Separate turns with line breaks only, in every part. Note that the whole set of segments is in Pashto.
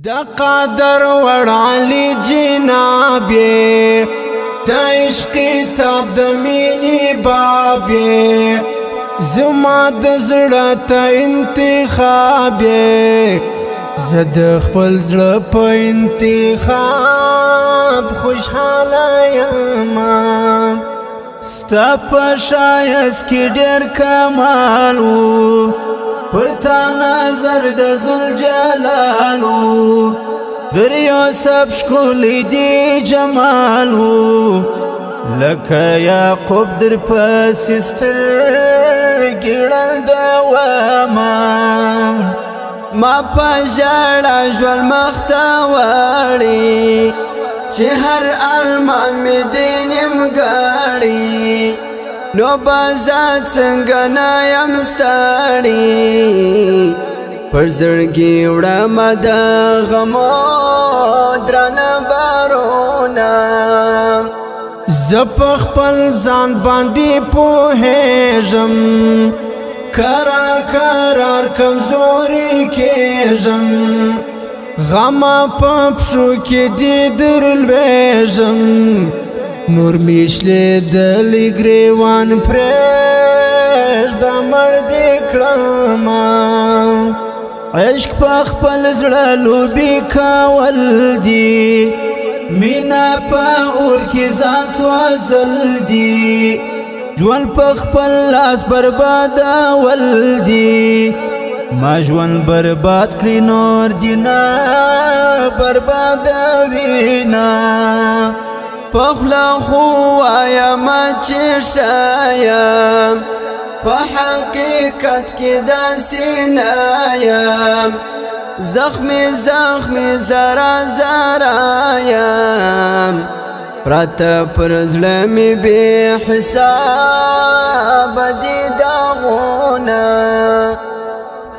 دا قادر ور علی جناب دا عشق کتاب د مینی باب زما د زړه ته انتخاب زد خپل زړه په انتخاب خوشحاله یم ستا په ښایست کې ډېر کمال و پر تا نظر د ذوالجلالو در یوسف ښکلی دی جمال و لکه یعقوب در پسې سترګې ړندومه ما په ژړا ژوند مخ ته وړي چې هر ارمان مې دی نیمګړی نو بازا څنګه نه یم ستړی پر زړګي وړمه د غمو درانه بارونه زه په خپل ځان باندې پوهېږم قرار قرار کمزوري کېږم غمه په پښو کې دې درلوېږم نور میشلې دلی ګریوان پرېږده مړ دې کړمه عشق په خپل زړه لوبې کول دي مینه په اور کې ځان سوځل دي ژوند په خپل لاس بربادول دي ما ژوند برباد کړي نور دې نه بربادوي نه پخلا خو وایم چې شایم په حقیقت کې داسې نه یم زخمی زخمی زرا زرا یم پراته پر زړه مې بې حسابه دي داغونه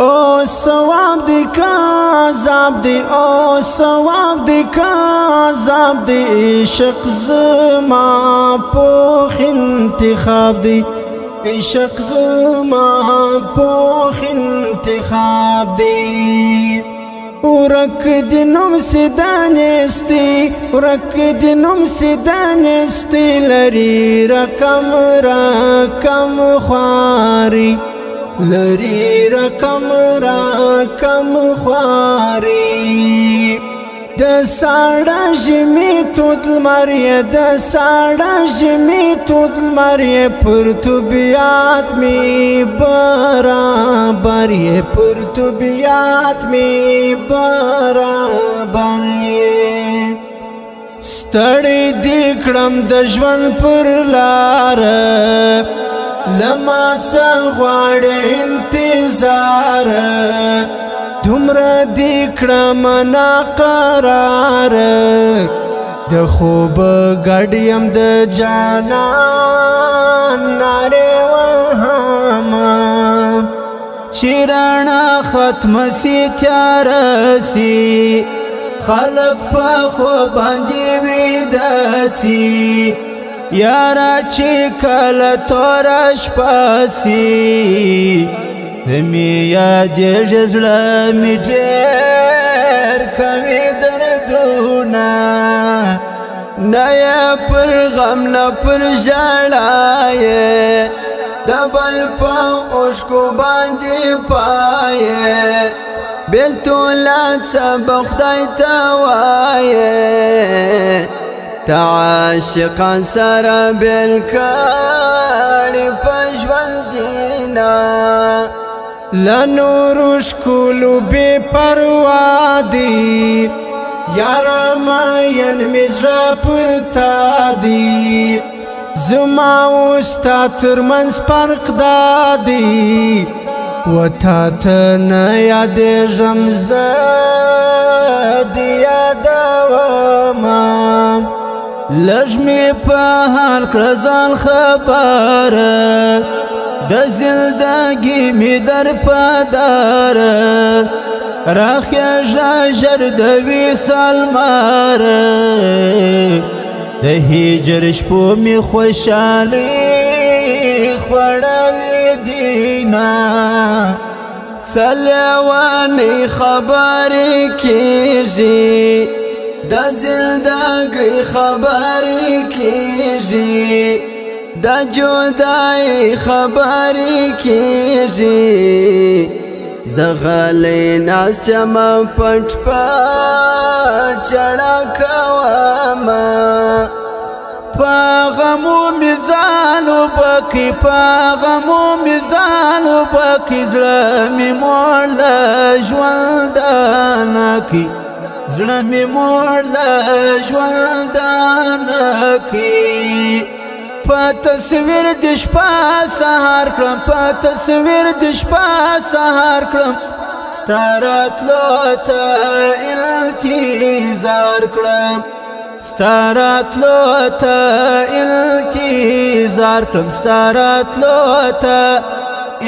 او ثواب دی کا عذاب دی او ثواب دی کا عذاب دی عشق زما پوخ انتخاب دی عشق زما پوخ انتخاب دی ورک دی نوم سدانستی ورک دی نوم سدانستی لري رقم رقم خواري لری رقم خواری د ساړه ژمي تود لمر یې د ساړه ژمي تود لمر یې پر طبیعت مې برابر یې پر طبیعت مې برابر یې ستړی دې کړم د ژوند پر لاره لما څه غواړې انتظار دومره دې کړم ناقرار د خوب ګډ یم د جانان نارې وهمه چې رڼا ختمه سي تیاره سي خلک په خوب باندې ویده سي یارا چې کله توره شپه سي د مې یادېږي زړه مې ډېر کوي دردونه نه یې پر غم نه پر ژړا یې د بل په اوښکو باندې پایې بېلتون څه به خدای ته وایې عاشقان سره بیل کړي په ژوندینا له نورو ښکلو بې پروا دي یاره مین مې زړه پر تا دي زما او ستا ترمنځ فرق دا دی و تا ته نه یادېږم زه دې یادومه لږ مې په حال کړه ځان خبره د زندګي مې در په داره راخېږه ژر د وصال ماره د هجر شپو مې خوشحالي خوړلې دي نه سلیوانی خبری کیږي د زندګۍ خبری کیږي د جدای خبری کیږي زغلی ناس چما پټ پټ چړه کوما پاغمو میزانو بکی پاغمو میزانو بکی زړه می مړ له ژوندانه کی زړه می مړ له ژوندانه کی په تصویر د شپه سهار کړم په تصویر د شپه سهار کړم ستا راتلو ته انتظار کړم ستا راتلو ته انتظار کړم ستا راتلو ته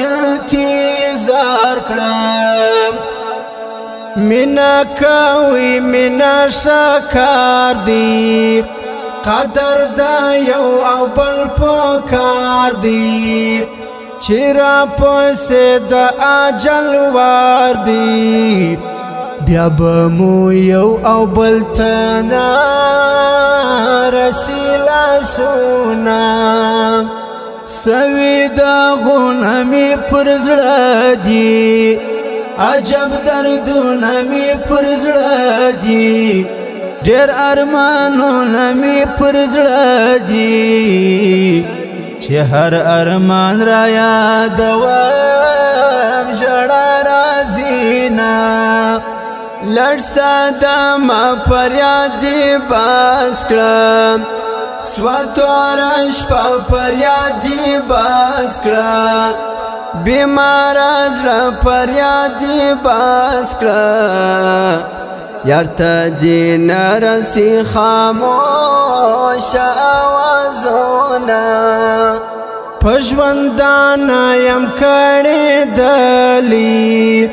انتظار کړم مینا کوي مینا شکار دی قدر دا یو او بل پکار دی چیرا پسې د اجل وار دی بیا به مو یو او بل تنا رسیلا سونا سوي دا غونه می پر زړه دی عجب دردونه می پر زړه دی ډېر ارمانونه می پر زړه دي چې هر ارمان را یادوم ژړا راځي نه لړ ساده ما فریاد دې بس کړم سوه توره شپه فریاد دې بس کړم بیماره زړه فریاد دې بس کړم یار ته دی نرسی خاموش آوازونا پژوندانا یم کړي دلی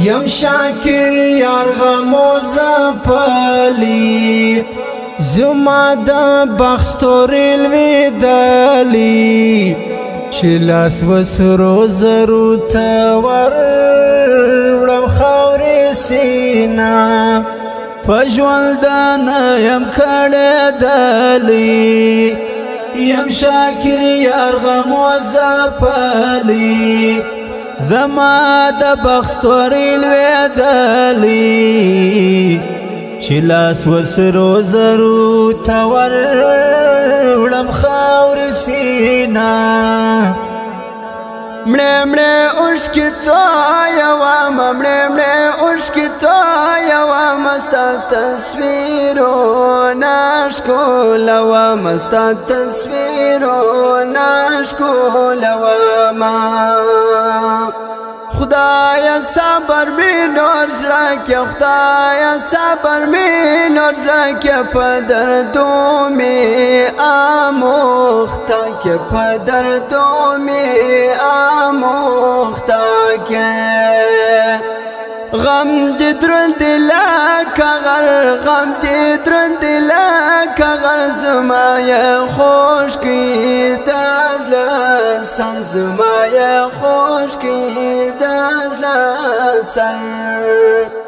یم شاکر یار غمو زپلی زما د بخستوري لوي دلی چې لاس وسرو زرو ته ورړم خاورې سینا پژوندانا یم کړي دلی یم شاکر یار غمو زپلی زما د بخستوري لوي دلی چې لاس وسرو زرو ته ورړم خاورې سینا مړه مړه اوښکې تویومه مړه مړه اوښکې تویومه ستا تصویرونه ښکلومه ستا تصویرونه ښکلومه خدایا صبر می نور زړه کې خدایا صبر می نور زړه کې په دردو می آموخته کې په دردو می آموخته کې غم دې دروند لکه غر غم دې دروند لکه غر زما یې خوش کړي د زړه سر زما یې خوش کړي د زړه سر